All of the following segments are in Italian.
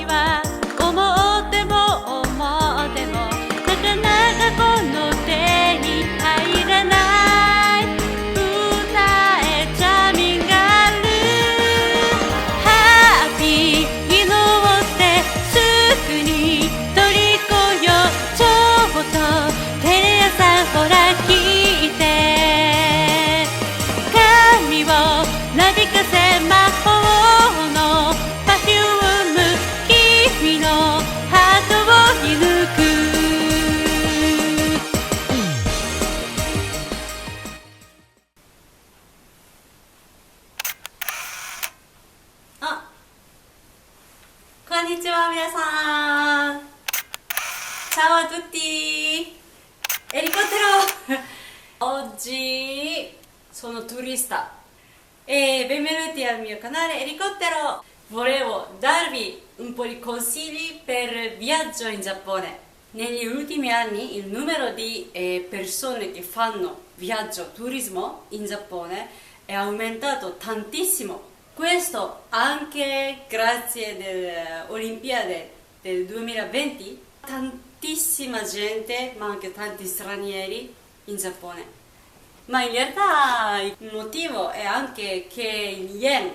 は思っても思ってもなかなかこの手に入らない歌えチャーミングガールハッピー祈ってすぐに取りこよちょっとテレ朝ほら聞いて髪をなびかせ魔法のパフューム君のハートを射抜くあ、こんにちは皆さんCiao a tutti Elicottero Oggi sono turista e benvenuti al mio canale Elicottero. Volevo darvi un po' di consigli per viaggio in Giappone. Negli ultimi anni il numero di persone che fanno viaggio turismo in Giappone è aumentato tantissimo. Questo anche grazie alle Olimpiadi del 2020. Tantissima gente, ma anche tanti stranieri in Giappone. Ma in realtà il motivo è anche che il yen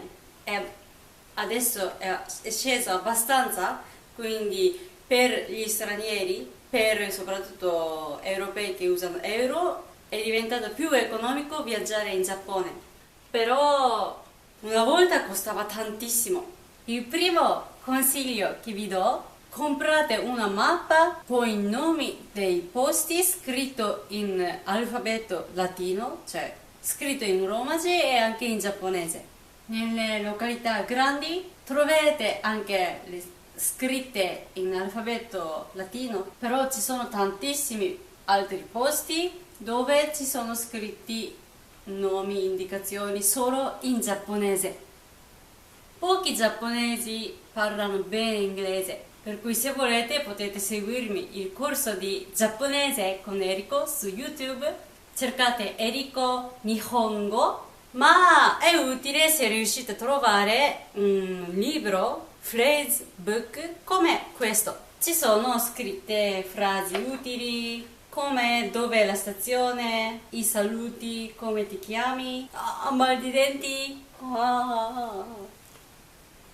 adesso è sceso abbastanza, quindi per gli stranieri, per soprattutto europei che usano euro, è diventato più economico viaggiare in Giappone. Però una volta costava tantissimo. Il primo consiglio che vi do: comprate una mappa con i nomi dei posti scritto in alfabeto latino, cioè scritto in romaji e anche in giapponese. Nelle località grandi troverete anche le scritte in alfabeto latino, però ci sono tantissimi altri posti dove ci sono scritti nomi, indicazioni solo in giapponese. Pochi giapponesi parlano bene inglese, per cui se volete potete seguirmi il corso di giapponese con Eriko su YouTube. Cercate Eriko Nihongo, ma è utile se riuscite a trovare un libro, phrase book, come questo. Ci sono scritte frasi utili, come dove è la stazione, i saluti, come ti chiami, mal di denti.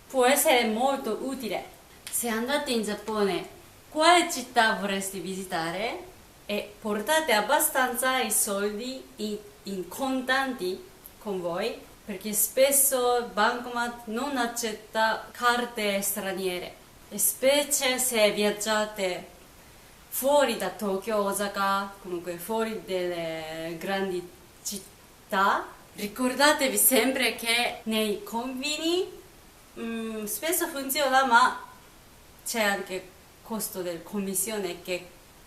Può essere molto utile. Se andate in Giappone, quale città vorreste visitare? E portate abbastanza i soldi in contanti con voi, perché spesso Bancomat non accetta carte straniere, e specie se viaggiate fuori da Tokyo, Osaka, comunque fuori dalle grandi città. Ricordatevi sempre che nei confini spesso funziona, ma c'è anche costo del commissione che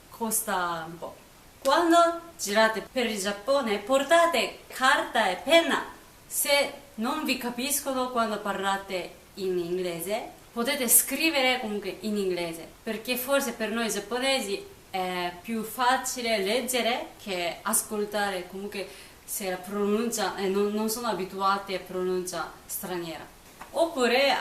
costa un po'. Quando girate per il Giappone portate carta e penna. Se non vi capiscono quando parlate in inglese, potete scrivere comunque in inglese, perché forse per noi giapponesi è più facile leggere che ascoltare, comunque se la pronuncia non sono abituati a pronuncia straniera. Oppure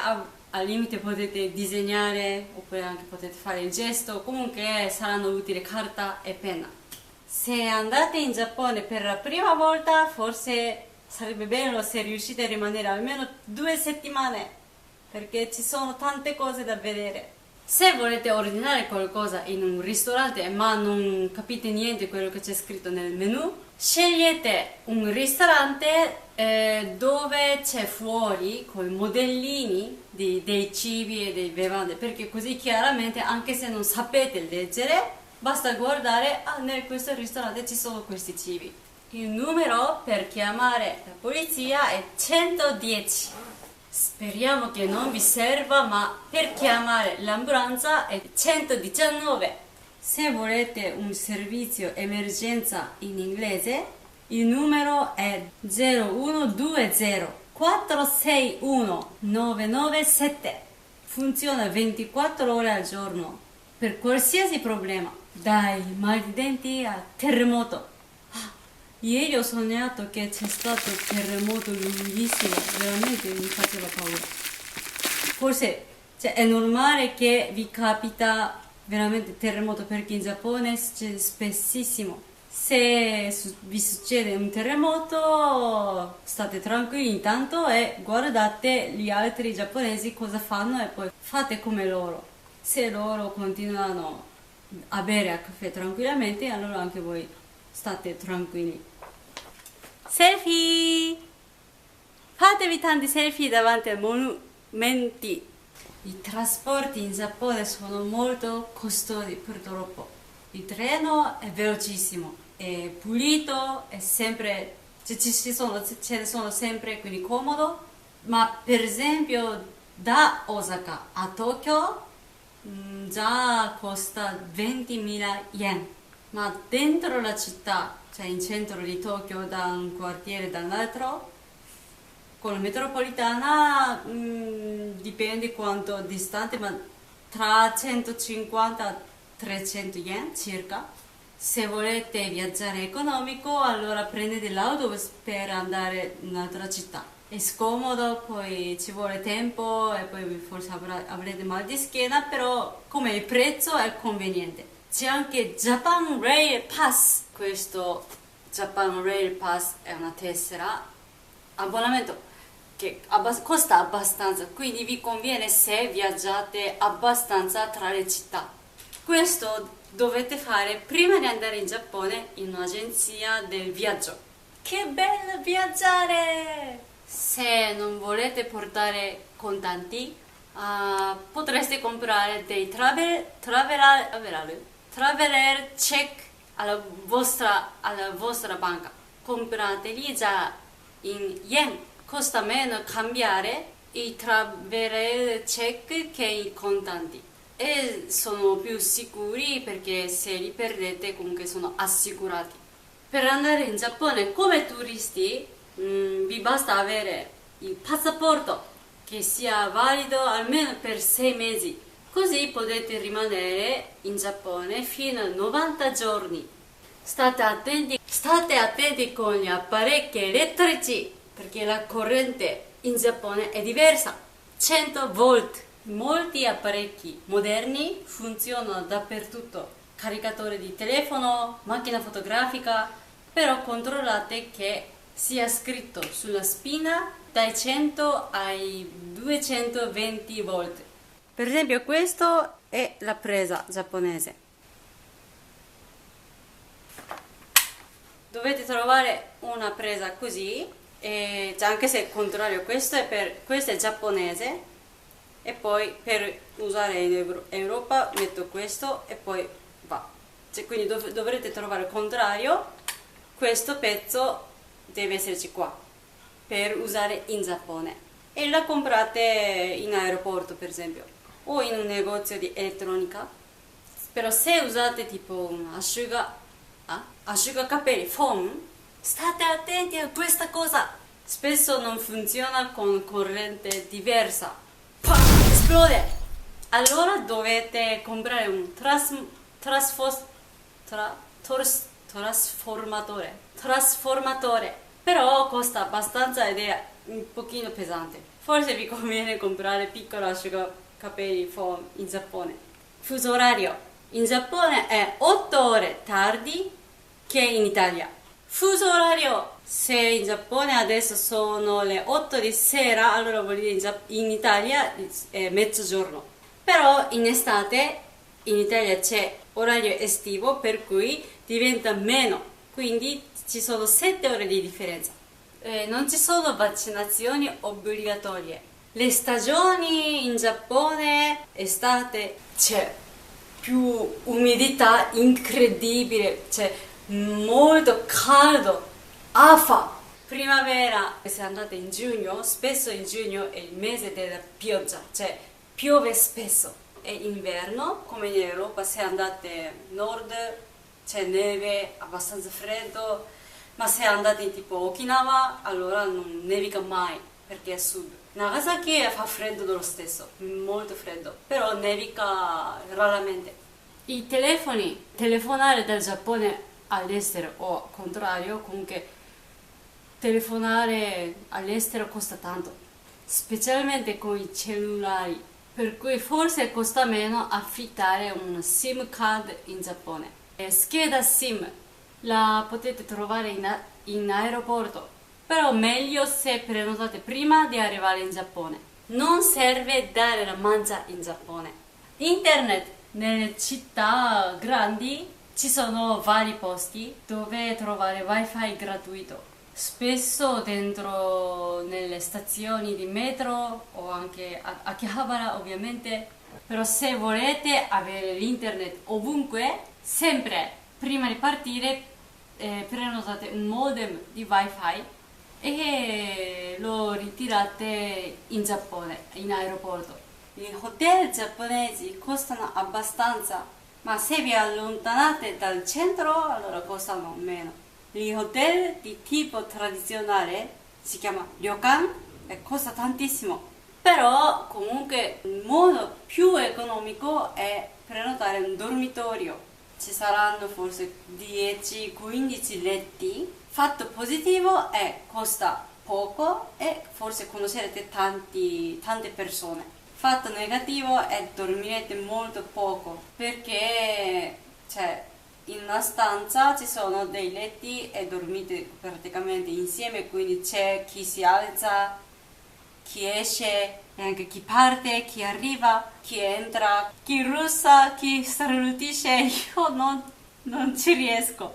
al limite potete disegnare, oppure anche potete fare il gesto, comunque saranno utili carta e penna. Se andate in Giappone per la prima volta, forse sarebbe bello se riuscite a rimanere almeno 2 settimane, perché ci sono tante cose da vedere. Se volete ordinare qualcosa in un ristorante ma non capite niente di quello che c'è scritto nel menu, scegliete un ristorante dove c'è fuori con i modellini dei cibi e dei bevande, perché così chiaramente, anche se non sapete leggere, basta guardare, in questo ristorante ci sono questi cibi. Il numero per chiamare la polizia è 110. Speriamo che non vi serva, ma per chiamare l'ambulanza è 119. Se volete un servizio emergenza in inglese, il numero è 0120 461 997. Funziona 24 ore al giorno per qualsiasi problema, dai mal di denti a terremoto. Ieri ho sognato che c'è stato un terremoto lunghissimo, veramente mi faceva paura. Forse Cioè, è normale che vi capita veramente terremoto perché in Giappone succede spessissimo. Se vi succede un terremoto, state tranquilli intanto e guardate gli altri giapponesi cosa fanno e poi fate come loro. Se loro continuano a bere a caffè tranquillamente, allora anche voi state tranquilli. Selfie! Fatevi tanti selfie davanti ai monumenti. I trasporti in Giappone sono molto costosi purtroppo. Il treno è velocissimo, è pulito, è sempre, ce ne sono sempre, quindi comodo. Ma per esempio da Osaka a Tokyo già costa 20.000 yen. Ma dentro la città, cioè in centro di Tokyo, da un quartiere dall'altro, con la metropolitana dipende quanto distante, ma tra 150 e 300 yen circa. Se volete viaggiare economico, allora prendete l'autobus per andare in un'altra città. È scomodo, poi ci vuole tempo e poi forse avrete mal di schiena, però come il prezzo è conveniente. C'è anche Japan Rail Pass. Questo Japan Rail Pass è una tessera, abbonamento che costa abbastanza, quindi vi conviene se viaggiate abbastanza tra le città. Questo dovete fare prima di andare in Giappone in un'agenzia del viaggio. Che bello viaggiare! Se non volete portare contanti, potreste comprare dei traveler check alla vostra banca. Comprateli già in yen. Costa meno cambiare i traveler check che i contanti. E sono più sicuri perché se li perdete comunque sono assicurati. Per andare in Giappone come turisti vi basta avere il passaporto che sia valido almeno per 6 mesi, così potete rimanere in Giappone fino a 90 giorni. State attenti con gli apparecchi elettrici perché la corrente in Giappone è diversa, 100 volt. Molti apparecchi moderni funzionano dappertutto, caricatore di telefono, macchina fotografica, però controllate che sia scritto sulla spina dai 100 ai 220 volt. Per esempio questo è la presa giapponese. Dovete trovare una presa così, anche se al contrario questo è giapponese. E poi per usare in Europa metto questo e poi va. Quindi dovrete trovare il contrario, questo pezzo deve esserci qua per usare in Giappone e la comprate in aeroporto per esempio o in un negozio di elettronica. Però se usate tipo un asciugacapelli foam, state attenti a questa cosa, spesso non funziona con corrente diversa, esplode. Allora dovete comprare un trasformatore, però costa abbastanza ed è un pochino pesante. Forse vi conviene comprare piccolo asciugacapelli foam in Giappone. Fuso orario in Giappone è 8 ore tardi che in Italia. Fuso orario, se in Giappone adesso sono le 8 di sera, allora vuol dire in Italia è mezzogiorno. Però in estate in Italia c'è orario estivo, per cui diventa meno, quindi ci sono 7 ore di differenza. Non ci sono vaccinazioni obbligatorie. Le stagioni in Giappone, estate, c'è più umidità incredibile, c'è molto caldo, afa. Primavera, se andate in giugno, spesso in giugno è il mese della pioggia, cioè piove spesso. E inverno, come in Europa, se andate nord c'è neve, abbastanza freddo, ma se andate in tipo Okinawa allora non nevica mai perché è sud. Nagasaki fa freddo lo stesso, molto freddo, però nevica raramente. I telefoni, telefonare dal Giappone all'estero o al contrario, comunque telefonare all'estero costa tanto, specialmente con i cellulari. per cui forse costa meno affittare un SIM card in Giappone. Scheda SIM la potete trovare in aeroporto, però meglio se prenotate prima di arrivare in Giappone. Non serve dare la mancia in Giappone. Internet nelle città grandi ci sono vari posti dove trovare wifi gratuito. Spesso dentro nelle stazioni di metro o anche a Akihabara ovviamente, però se volete avere l'internet ovunque, sempre prima di partire prenotate un modem di wifi e lo ritirate in Giappone, in aeroporto. Gli hotel giapponesi costano abbastanza, ma se vi allontanate dal centro allora costano meno. Gli hotel di tipo tradizionale si chiama ryokan e costa tantissimo, però comunque il modo più economico è prenotare un dormitorio. Ci saranno forse 10-15 letti. Fatto positivo è costa poco e forse conoscerete tante persone. Fatto negativo è dormirete molto poco perché in una stanza ci sono dei letti e dormite praticamente insieme, quindi c'è chi si alza, chi esce e anche chi parte, chi arriva, chi entra, chi russa, chi starnutisce. Io non ci riesco,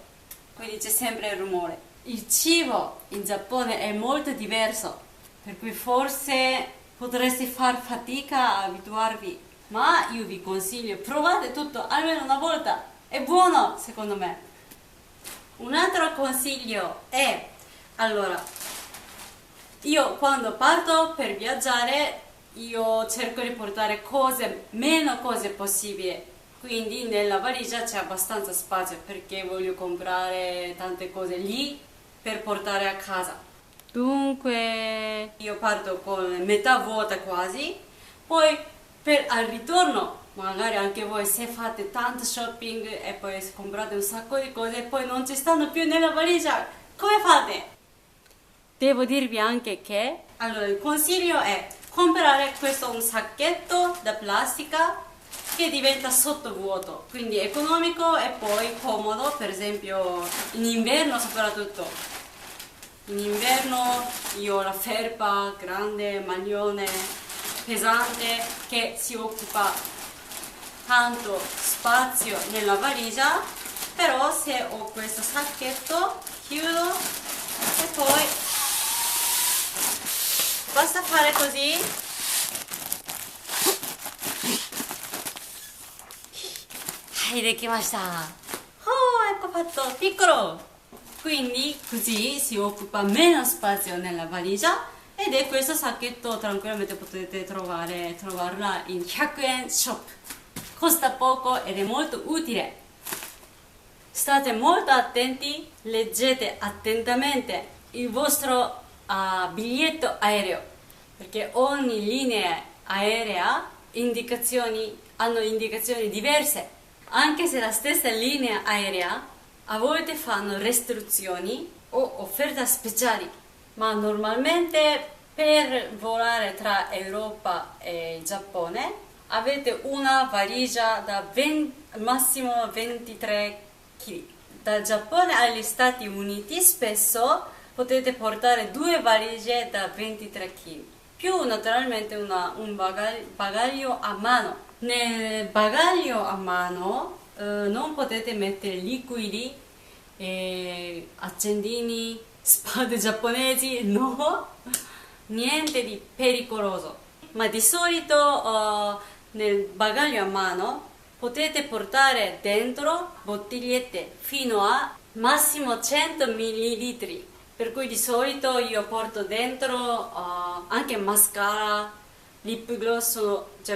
quindi c'è sempre il rumore. Il cibo in Giappone è molto diverso, per cui forse potreste far fatica a abituarvi, ma io vi consiglio, provate tutto almeno una volta, è buono secondo me. Un altro consiglio è, allora, io quando parto per viaggiare io cerco di portare meno cose possibile, quindi nella valigia c'è abbastanza spazio perché voglio comprare tante cose lì per portare a casa. Dunque io parto con metà vuota quasi, poi al ritorno magari anche voi se fate tanto shopping e poi comprate un sacco di cose e poi non ci stanno più nella valigia, come fate? Devo dirvi anche che allora il consiglio è comprare questo un sacchetto da plastica che diventa sottovuoto, quindi economico e poi comodo, per esempio in inverno soprattutto. In inverno io ho la felpa grande, maglione, pesante, che si occupa tanto spazio nella valigia, però se ho questo sacchetto chiudo e poi basta fare così. Hai dekimashita. Oh, ecco fatto, piccolo! Quindi così si occupa meno spazio nella valigia ed è questo sacchetto tranquillamente potete trovarla in 100 yen shop. Costa poco ed è molto utile. State molto attenti, leggete attentamente il vostro biglietto aereo perché ogni linea aerea hanno indicazioni diverse. Anche se la stessa linea aerea a volte fanno restrizioni o offerte speciali, ma normalmente per volare tra Europa e Giappone avete una valigia da massimo 23 kg. Dal Giappone agli Stati Uniti spesso potete portare 2 valigie da 23 kg, più naturalmente un bagaglio a mano. Nel bagaglio a mano non potete mettere liquidi, accendini, spade giapponesi, no, niente di pericoloso. Ma di solito nel bagaglio a mano potete portare dentro bottigliette fino a massimo 100 ml, per cui di solito io porto dentro anche mascara, lip gloss,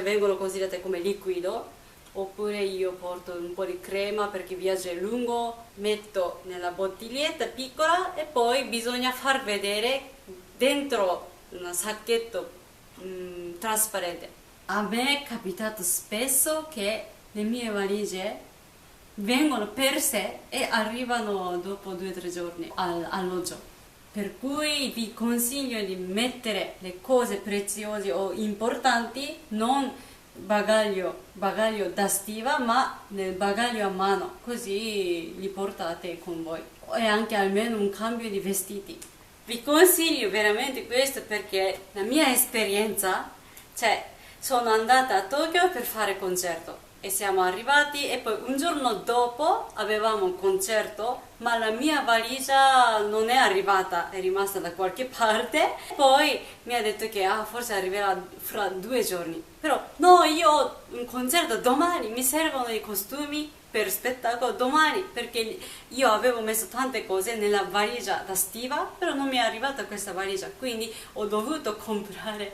vengono considerate come liquido, oppure io porto un po' di crema perché viaggio è lungo, metto nella bottiglietta piccola e poi bisogna far vedere dentro un sacchetto trasparente. A me è capitato spesso che le mie valigie vengono perse e arrivano dopo 2 o 3 giorni all'alloggio. Per cui vi consiglio di mettere le cose preziose o importanti non bagaglio da stiva, ma nel bagaglio a mano, così li portate con voi. E anche almeno un cambio di vestiti. Vi consiglio veramente questo perché la mia esperienza, cioè sono andata a Tokyo per fare concerto e siamo arrivati e poi un giorno dopo avevamo un concerto, ma la mia valigia non è arrivata, è rimasta da qualche parte. Poi mi ha detto che forse arriverà fra 2 giorni, però no, io ho un concerto domani, mi servono i costumi per spettacolo domani, perché io avevo messo tante cose nella valigia da stiva, però non mi è arrivata questa valigia, quindi ho dovuto comprare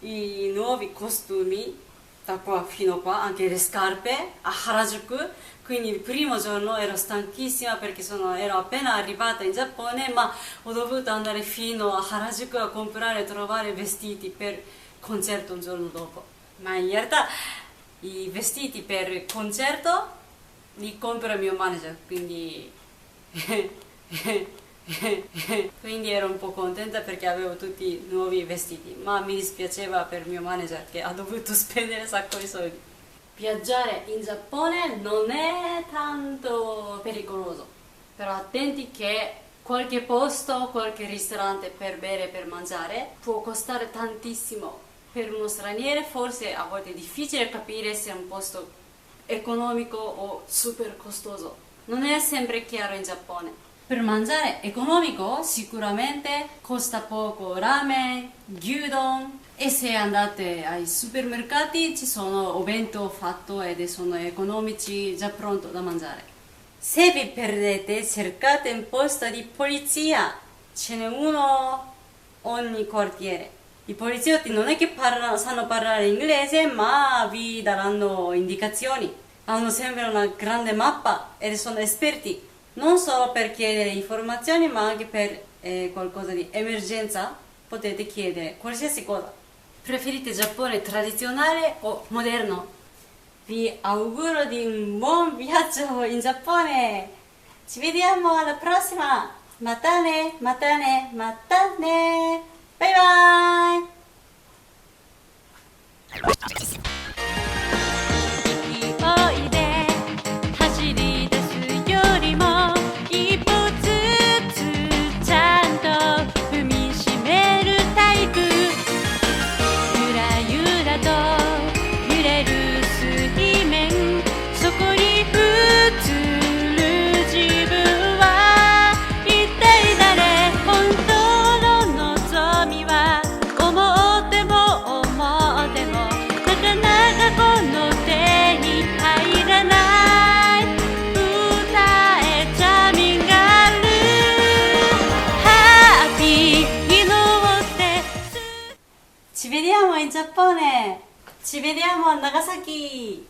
i nuovi costumi da qua fino a qua, anche le scarpe a Harajuku. Quindi il primo giorno ero stanchissima perché ero appena arrivata in Giappone, ma ho dovuto andare fino a Harajuku a comprare e trovare vestiti per concerto un giorno dopo. Ma in realtà i vestiti per concerto li compra il mio manager, quindi quindi ero un po' contenta perché avevo tutti nuovi vestiti, ma mi dispiaceva per il mio manager che ha dovuto spendere un sacco di soldi. Viaggiare in Giappone non è tanto pericoloso, però attenti che qualche posto, qualche ristorante per bere e per mangiare può costare tantissimo. Per uno straniero forse a volte è difficile capire se è un posto economico o super costoso. Non è sempre chiaro in Giappone. Per mangiare economico sicuramente costa poco ramen, gyudon, e se andate ai supermercati ci sono obento fatto ed sono economici, già pronto da mangiare. Se vi perdete cercate un posto di polizia, ce n'è uno ogni quartiere. I poliziotti non è che sanno parlare inglese, ma vi daranno indicazioni. Hanno sempre una grande mappa e sono esperti, non solo per chiedere informazioni, ma anche per qualcosa di emergenza. Potete chiedere qualsiasi cosa. Preferite Giappone tradizionale o moderno? Vi auguro di un buon viaggio in Giappone. Ci vediamo alla prossima. Matane, matane, matane. Bye bye. おいで走り出すよりも一歩ずつちゃんと踏みしめるタイプゆらゆらと揺れる水面そこに映る自分は一体誰本当の望みは思っても思ってもなかなかこの手に入らない歌えちゃみがあるハッピーに乗って Ci vediamo in Giappone. Ci vediamo a Nagasaki.